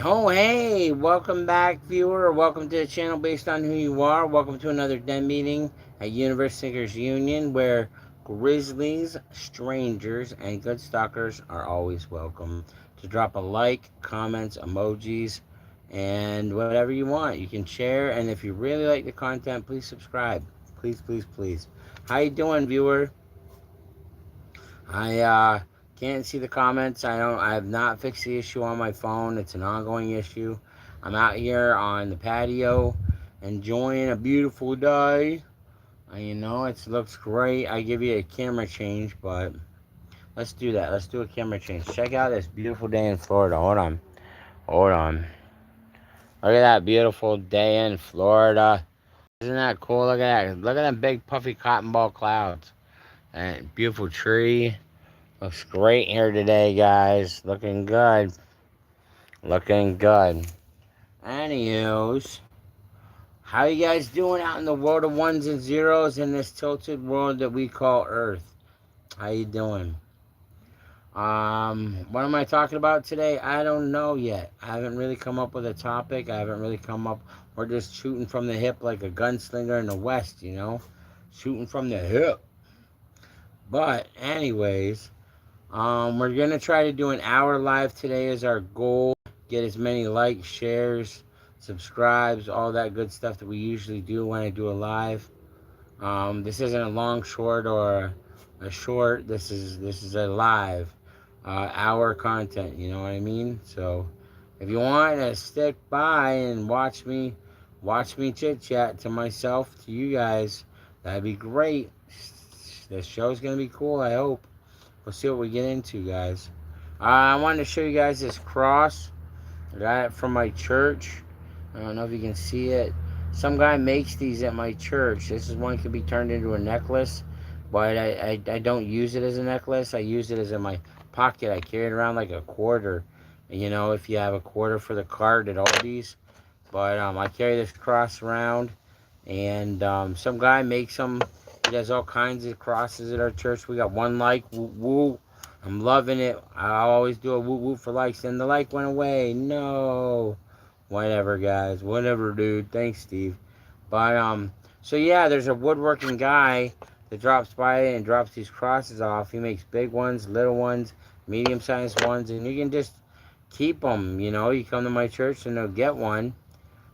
Oh, hey, welcome back, viewer. Welcome to the channel based on who you are. Welcome to another den meeting at Universe Seekers Union, where grizzlies, strangers, and good stalkers are always welcome to drop a like, comments, emojis, and whatever you want. You can share, and if you really like the content, please subscribe. Please, please, please. How you doing, viewer? I can't see the comments. I have not fixed the issue on my phone. It's an ongoing issue. I'm out here on the patio enjoying a beautiful day. It looks great. I give you a camera change, but let's do that. Let's do a camera change. Check out this beautiful day in Florida. Hold on. Hold on. Look at that beautiful day in Florida. Isn't that cool? Look at that. Look at that big puffy cotton ball clouds. And beautiful tree. Looks great here today, guys. Looking good. Looking good. Anywho's, how you guys doing out in the world of ones and zeros in this tilted world that we call Earth? How you doing? What am I talking about today? I don't know yet. I haven't really come up with a topic. I haven't really come up. We're just shooting from the hip like a gunslinger in the West. Shooting from the hip. But anyways, we're gonna try to do an hour live today as our goal. Get as many likes, shares, subscribes, all that good stuff that we usually do when I do a live. This isn't a long short or a short. This is a live hour content. You know what I mean? So if you want to stick by and watch me chit chat to myself, to you guys, that'd be great. The show's gonna be cool. I hope. We'll see what we get into, guys. I wanted to show you guys this cross. I got it from my church. I don't know if you can see it. Some guy makes these at my church. This is one could be turned into a necklace, but I don't use it as a necklace. I use it as in my pocket. I carry it around like a quarter. If you have a quarter for the cart at Aldi's. But I carry this cross around, and some guy makes them. He does all kinds of crosses at our church. We got one like, woo woo. I'm loving it. I always do a woo woo for likes, and the like went away. No, whatever, guys. Whatever, dude. Thanks, Steve. But so yeah, there's a woodworking guy that drops by and drops these crosses off. He makes big ones, little ones, medium-sized ones, and you can just keep them. You come to my church and they'll get one,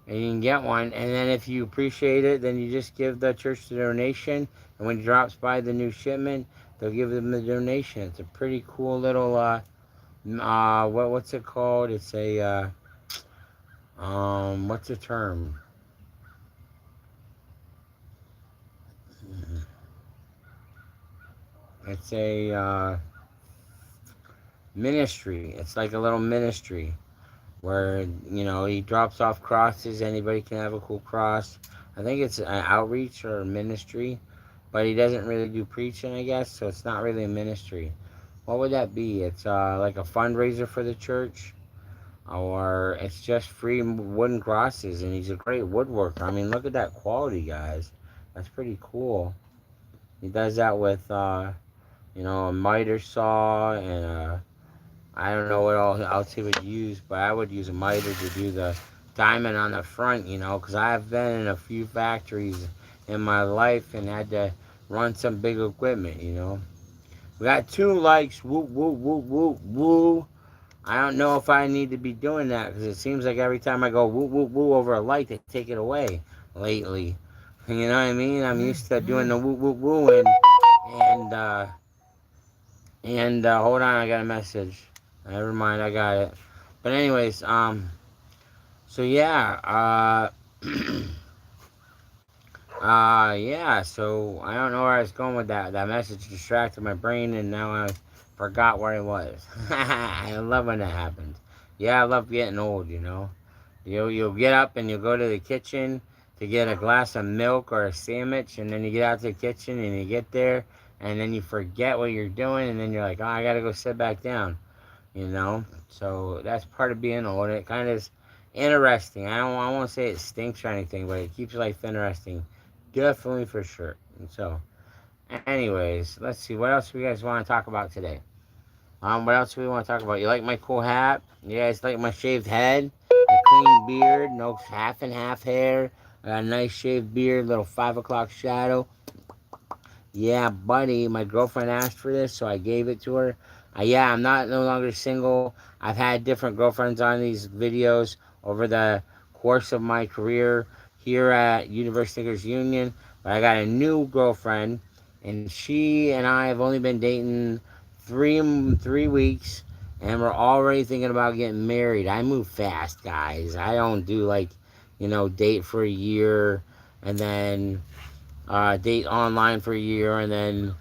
and you can get one. And then if you appreciate it, then you just give the church the donation. And when he drops by the new shipment, they'll give them the donation. It's a pretty cool little what's it called? It's a what's the term? It's a ministry. It's like a little ministry where he drops off crosses. Anybody can have a cool cross. I think it's an outreach or a ministry, but he doesn't really do preaching, I guess, so it's not really a ministry. What would that be? It's like a fundraiser for the church, or it's just free wooden crosses, and he's a great woodworker. I mean, look at that quality, guys. That's pretty cool. He does that with a miter saw and I don't know what all else he would use, but I would use a miter to do the diamond on the front, because I've been in a few factories in my life and had to run some big equipment. We got 2 likes, woo, woo, woo, woo, woo. I don't know if I need to be doing that because it seems like every time I go woo, woo, woo over a like, they take it away lately. You know what I mean? I'm used to doing the woo, woo, woo, and, uh, hold on, I got a message. Never mind, I got it. But anyways, so yeah, yeah. So I don't know where I was going with that. That message distracted my brain, and now I forgot where I was. I love when that happens. Yeah, I love getting old. You'll get up and you'll go to the kitchen to get a glass of milk or a sandwich, and then you get out to the kitchen and you get there, and then you forget what you're doing, and then you're like, oh, I gotta go sit back down. So that's part of being old. It kind of is interesting. I won't say it stinks or anything, but it keeps life interesting. Definitely for sure. And so, anyways, let's see. What else do you guys want to talk about today? What else do we want to talk about? You like my cool hat? You guys like my shaved head? The clean beard, no half and half hair. I got a nice shaved beard, little 5 o'clock shadow. Yeah, buddy, my girlfriend asked for this, so I gave it to her. Yeah, I'm not no longer single. I've had different girlfriends on these videos over the course of my career here at University Sneakers Union. But I got a new girlfriend, and she and I have only been dating three weeks, and we're already thinking about getting married. I move fast, guys. I don't do like, date for a year and then date online for a year and then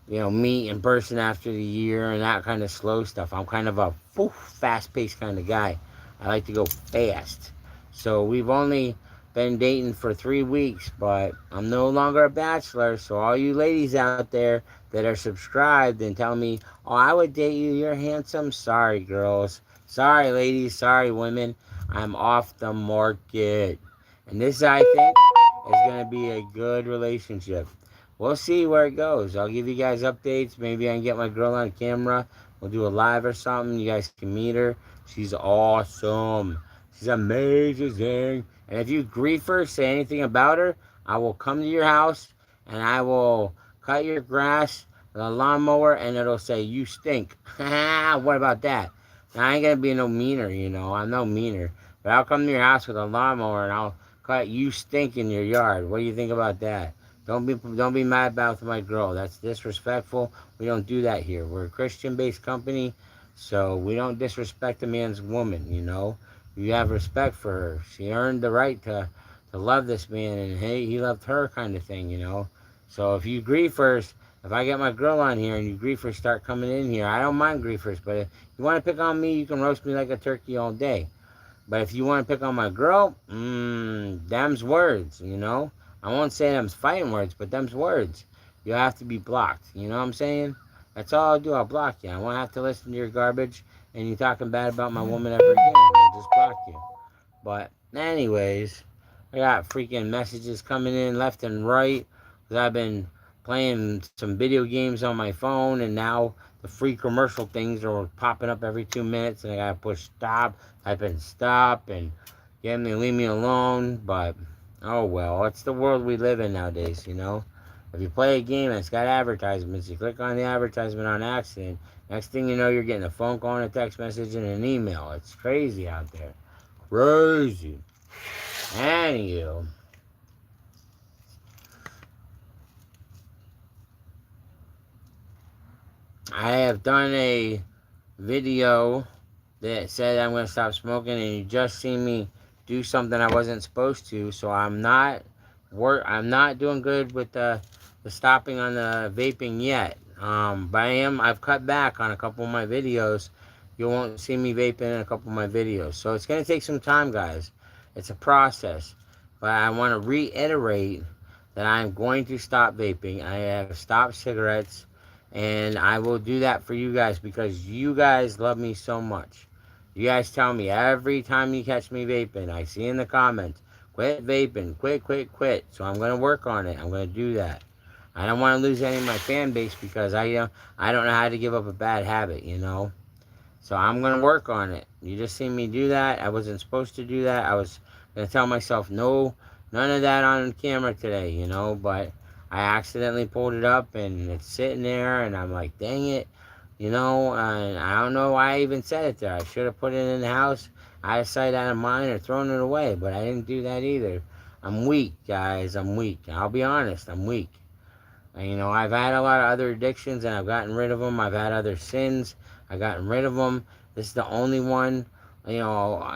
meet in person after the year and that kind of slow stuff. I'm kind of a fast-paced kind of guy. I like to go fast. So we've only been dating for 3 weeks, but I'm no longer a bachelor. So all you ladies out there that are subscribed and tell me, "Oh, I would date you. You're handsome." Sorry, girls. Sorry, ladies. Sorry, women. I'm off the market. And this, I think, is going to be a good relationship. We'll see where it goes. I'll give you guys updates. Maybe I can get my girl on camera. We'll do a live or something. You guys can meet her. She's awesome. She's amazing. And if you grief her, say anything about her, I will come to your house and I will cut your grass with a lawnmower and it'll say, "You stink." What about that? Now, I ain't going to be no meaner, I'm no meaner. But I'll come to your house with a lawnmower and I'll cut "You stink" in your yard. What do you think about that? Don't be mad about my girl. That's disrespectful. We don't do that here. We're a Christian-based company, so we don't disrespect a man's woman. You have respect for her. She earned the right to love this man, and hey, he loved her, kind of thing. So if you griefers, if I get my girl on here and you griefers start coming in here, I don't mind griefers, but if you want to pick on me, you can roast me like a turkey all day. But if you want to pick on my girl, them's words. I won't say them's fighting words, but them's words. You'll have to be blocked. You know what I'm saying? That's all I'll do. I'll block you. I won't have to listen to your garbage and you talking bad about my woman ever again. I'll just block you. But anyways, I got freaking messages coming in left and right because I've been playing some video games on my phone and now the free commercial things are popping up every 2 minutes and I gotta push stop, type in stop and leave me alone. But oh well, it's the world we live in nowadays. If you play a game and it's got advertisements, you click on the advertisement on accident. Next thing you know, you're getting a phone call and a text message and an email. It's crazy out there. Crazy. Anywho. I have done a video that said I'm going to stop smoking and you just seen me do something I wasn't supposed to, so I'm not doing good with the stopping on the vaping yet. But I've cut back on a couple of my videos. You won't see me vaping in a couple of my videos. So it's going to take some time, guys. It's a process. But I want to reiterate that I'm going to stop vaping. I have stopped cigarettes. And I will do that for you guys because you guys love me so much. You guys tell me every time you catch me vaping, I see in the comments, "Quit vaping, quit, quit, quit." So I'm going to work on it. I'm going to do that. I don't want to lose any of my fan base because I don't know how to give up a bad habit. So I'm going to work on it. You just seen me do that. I wasn't supposed to do that. I was going to tell myself, no, none of that on camera today. But I accidentally pulled it up and it's sitting there and I'm like, dang it. And I don't know why I even said it there. I should have put it in the house, out of sight, out of mind, or thrown it away. But I didn't do that either. I'm weak, guys. I'm weak. I'll be honest. I'm weak. And, I've had a lot of other addictions and I've gotten rid of them. I've had other sins. I've gotten rid of them. This is the only one.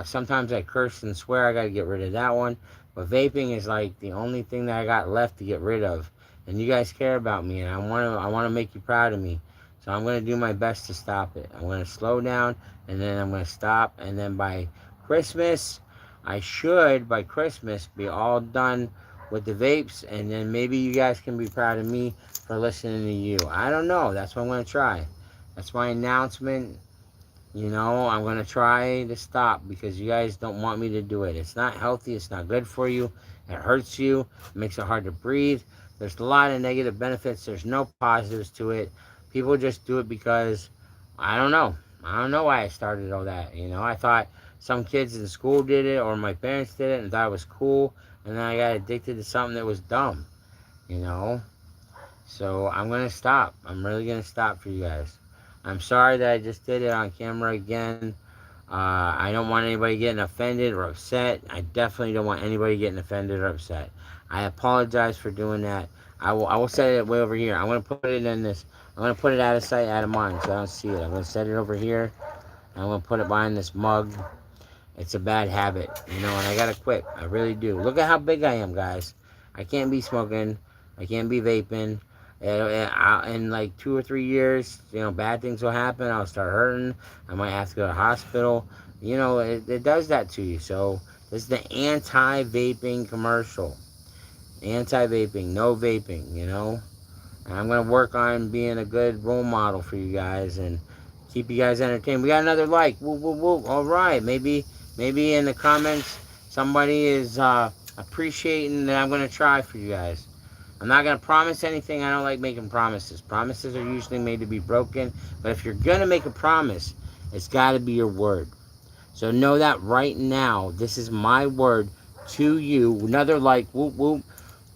Sometimes I curse and swear. I got to get rid of that one. But vaping is like the only thing that I got left to get rid of. And you guys care about me and I want to make you proud of me. So I'm going to do my best to stop it. I'm going to slow down and then I'm going to stop. And then by Christmas, by Christmas, be all done with the vapes. And then maybe you guys can be proud of me for listening to you. I don't know. That's what I'm going to try. That's my announcement. I'm going to try to stop because you guys don't want me to do it. It's not healthy. It's not good for you. It hurts you. It makes it hard to breathe. There's a lot of negative benefits. There's no positives to it. People just do it because I don't know. I don't know why I started all that. You know, I thought some kids in school did it or my parents did it and thought it was cool, and then I got addicted to something that was dumb. You know, so I'm gonna stop. I'm really gonna stop for you guys. I'm sorry that I just did it on camera again. I don't want anybody getting offended or upset. I definitely don't want anybody getting offended or upset. I apologize for doing that. I will set it way over here. I'm gonna put it in this. I'm gonna put it out of sight, out of mind, so I don't see it. I'm gonna set it over here. I'm gonna put it behind this mug. It's a bad habit, you know, and I gotta quit. I really do. Look at how big I am, guys. I can't be smoking. I can't be vaping. In like 2 or 3 years, you know, bad things will happen. I'll start hurting. I might have to go to the hospital. You know, it does that to you. So this is the anti-vaping commercial. Anti-vaping, no vaping, you know. And I'm going to work on being a good role model for you guys and keep you guys entertained. We got another like. Woo, woo, woo. All right. Maybe in the comments somebody is appreciating that I'm going to try for you guys. I'm not going to promise anything. I don't like making promises. Promises are usually made to be broken. But if you're going to make a promise, it's got to be your word. So know that right now, this is my word to you. Another like, whoop, whoop.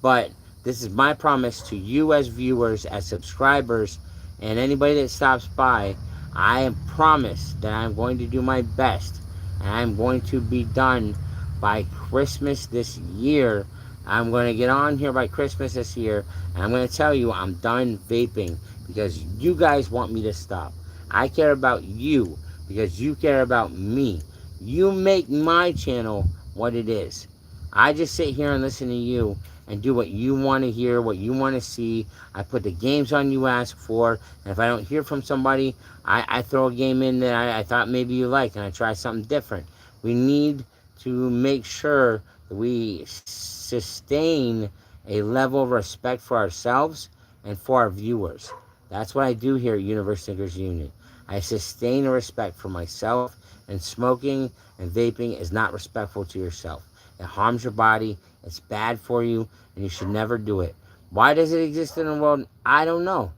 But this is my promise to you as viewers, as subscribers, and anybody that stops by. I promise that I'm going to do my best, and I'm going to be done by Christmas this year. I'm going to get on here by Christmas this year, and I'm going to tell you I'm done vaping because you guys want me to stop. I care about you because you care about me. You make my channel what it is. I just sit here and listen to you and do what you want to hear, what you want to see. I put the games on you ask for, and if I don't hear from somebody, I throw a game in that I thought maybe you like, and I try something different. We need to make sure that we sustain a level of respect for ourselves and for our viewers. That's what I do here at Universe Thinkers Union. I sustain a respect for myself, and smoking and vaping is not respectful to yourself. It harms your body, it's bad for you, and you should never do it. Why does it exist in the world? I don't know.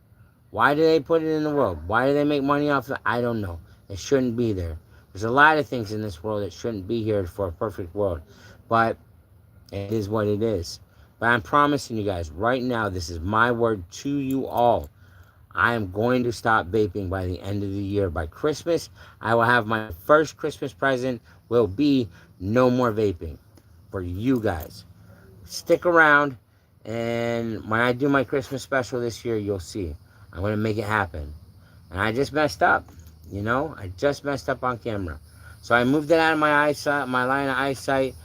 Why do they put it in the world? Why do they make money off of it? I don't know. It shouldn't be there. There's a lot of things in this world that shouldn't be here for a perfect world. But it is what it is. But I'm promising you guys, right now, this is my word to you all. I am going to stop vaping by the end of the year. By Christmas, I will have my first Christmas present will be no more vaping for you guys. Stick around, and when I do my Christmas special this year, you'll see. I'm going to make it happen. And I just messed up, you know? I just messed up on camera. So I moved it out of my eyesight, my line of eyesight.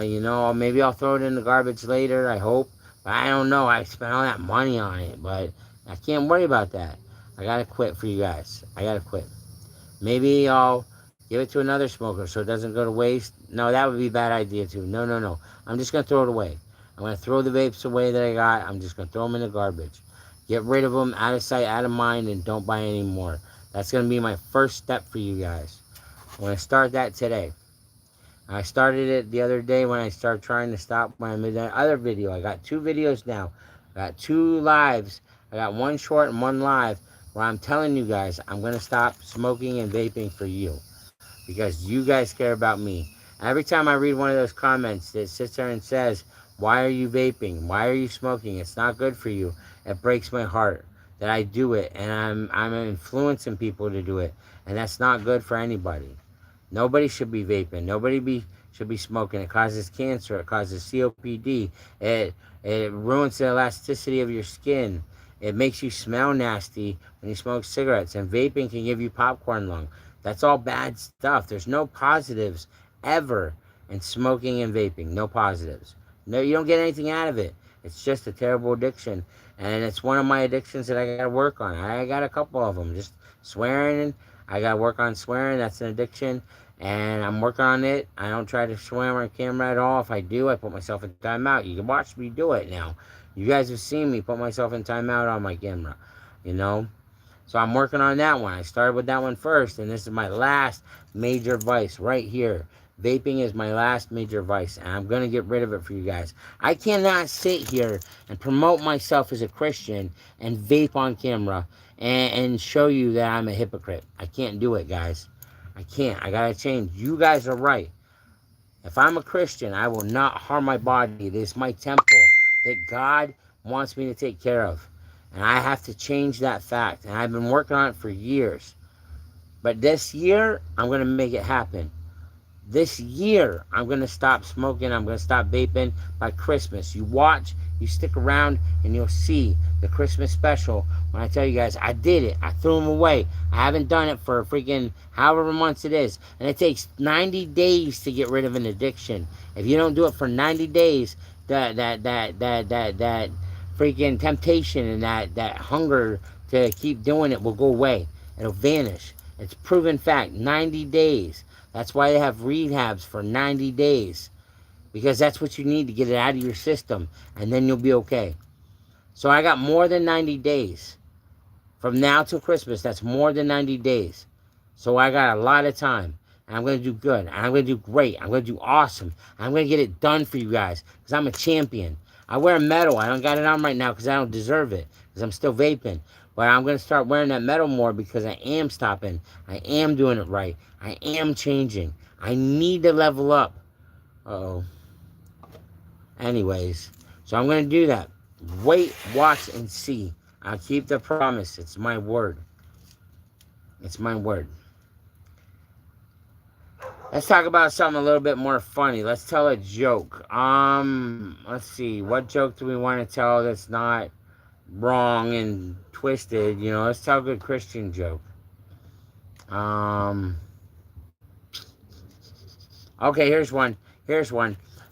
You know, maybe I'll throw it in the garbage later, I hope. But I don't know. I spent all that money on it, but I can't worry about that. I got to quit for you guys. I got to quit. Maybe I'll give it to another smoker so it doesn't go to waste. No, that would be a bad idea too. No, no, no. I'm just going to throw it away. I'm going to throw the vapes away that I got. I'm just going to throw them in the garbage. Get rid of them, out of sight, out of mind, and don't buy any more. That's going to be my first step for you guys. I'm going to start that today. I started it the other day when I started trying to stop when I made that other video. I got 2 videos now. I got 2 lives. I got 1 short and 1 live where I'm telling you guys I'm going to stop smoking and vaping for you because you guys care about me. Every time I read one of those comments that sits there and says, why are you vaping? Why are you smoking? It's not good for you. It breaks my heart that I do it, and I'm influencing people to do it, and that's not good for anybody. Nobody should be vaping. Should be smoking. It causes cancer. It causes COPD. It ruins the elasticity of your skin. It makes you smell nasty when you smoke cigarettes. And vaping can give you popcorn lung. That's all bad stuff. There's no positives ever in smoking and vaping. No positives. No, you don't get anything out of it. It's just a terrible addiction. And it's one of my addictions that I got to work on. I got a couple of them. Just swearing. I got to work on swearing. That's an addiction. And I'm working on it. I don't try to swear on camera at all. If I do, I put myself in timeout. You can watch me do it now. You guys have seen me put myself in timeout on my camera, you know. So I'm working on that one. I started with that one first, and this is my last major vice right here. Vaping is my last major vice, and I'm going to get rid of it for you guys. I cannot sit here and promote myself as a Christian and vape on camera and show you that I'm a hypocrite. I can't do it, guys. I can't. I got to change. You guys are right. If I'm a Christian, I will not harm my body. It is my temple that God wants me to take care of. And I have to change that fact. And I've been working on it for years. But this year, I'm going to make it happen. This year, I'm going to stop smoking. I'm going to stop vaping by Christmas. You watch, you stick around, and you'll see the Christmas special when I tell you guys, I did it. I threw them away. I haven't done it for freaking however months it is. And it takes 90 days to get rid of an addiction. If you don't do it for 90 days, that freaking temptation and that hunger to keep doing it will go away. It'll vanish. It's proven fact. 90 days. That's why they have rehabs for 90 days. Because that's what you need to get it out of your system. And then you'll be okay. So I got more than 90 days. From now till Christmas, that's more than 90 days. So I got a lot of time. And I'm going to do good. And I'm going to do great. I'm going to do awesome. I'm going to get it done for you guys. Because I'm a champion. I wear a medal. I don't got it on right now because I don't deserve it. Because I'm still vaping. But I'm going to start wearing that medal more because I am stopping. I am doing it right. I am changing. I need to level up. Uh-oh. Anyways, so I'm going to do that. Wait, watch, and see. I'll keep the promise. It's my word. It's my word. Let's talk about something a little bit more funny. Let's tell a joke. Let's see. What joke do we want to tell that's not wrong and twisted? You know, let's tell a good Christian joke. Okay, here's one.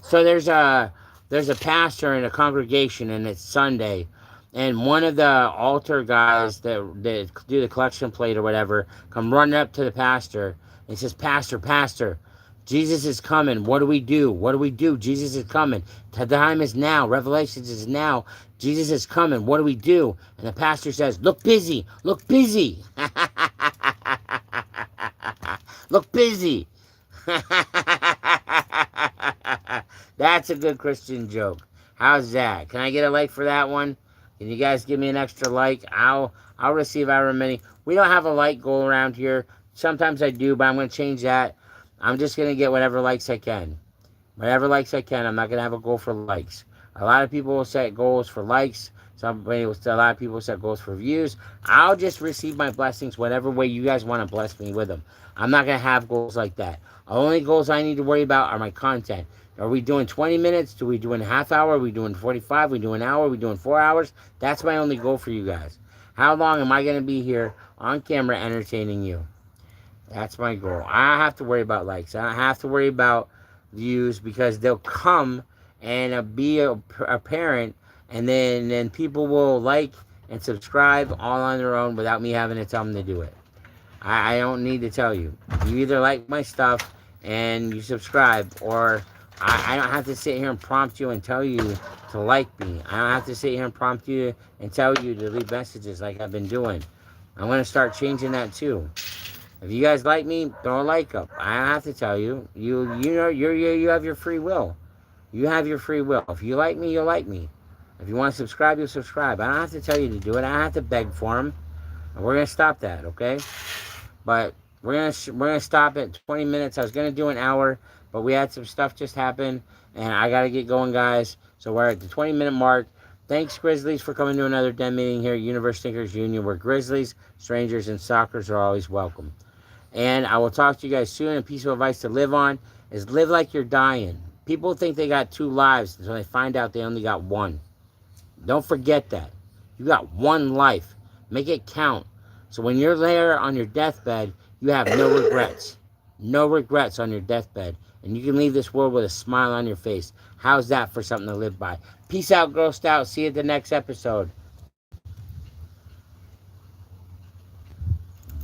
So there's a pastor in a congregation, and it's Sunday, and one of the altar guys that do the collection plate or whatever come running up to the pastor and says, Pastor, Jesus is coming. What do we do? What do we do? Jesus is coming. The time is now. Revelations is now. Jesus is coming. What do we do? And the pastor says, look busy. Look busy. Look busy. That's a good Christian joke. How's that? Can I get a like for that one? Can you guys give me an extra like? I'll receive however many. We don't have a like goal around here. Sometimes I do, but I'm going to change that. I'm just going to get whatever likes I can. Whatever likes I can. I'm not going to have a goal for likes. A lot of people will set goals for likes. A lot of people set goals for views. I'll just receive my blessings whatever way you guys want to bless me with them. I'm not going to have goals like that. The only goals I need to worry about are my content. Are we doing 20 minutes? Are we doing a half hour? Are we doing 45? Are we doing an hour? Are we doing 4 hours? That's my only goal for you guys. How long am I going to be here on camera entertaining you? That's my goal. I don't have to worry about likes. I don't have to worry about views because they'll come and be apparent, and then people will like and subscribe all on their own without me having to tell them to do it. I don't need to tell you. You either like my stuff and you subscribe, or I don't have to sit here and prompt you and tell you to like me. I don't have to sit here and prompt you and tell you to leave messages like I've been doing. I'm going to start changing that too. If you guys like me, don't like them. I don't have to tell you. You know, you have your free will. You have your free will. If you like me, you'll like me. If you want to subscribe, you'll subscribe. I don't have to tell you to do it. I don't have to beg for them. And we're going to stop that, okay? But we're gonna stop at 20 minutes. I was going to do an hour, but we had some stuff just happen, and I got to get going, guys. So we're at the 20-minute mark. Thanks, Grizzlies, for coming to another den meeting here at Universe Thinkers Union, where Grizzlies, strangers, and stalkers are always welcome. And I will talk to you guys soon. A piece of advice to live on is live like you're dying. People think they got 2 lives until they find out they only got 1. Don't forget that. You got 1 life. Make it count. So when you're there on your deathbed, you have no regrets. No regrets on your deathbed. And you can leave this world with a smile on your face. How's that for something to live by? Peace out, Grossed Out. See you at the next episode.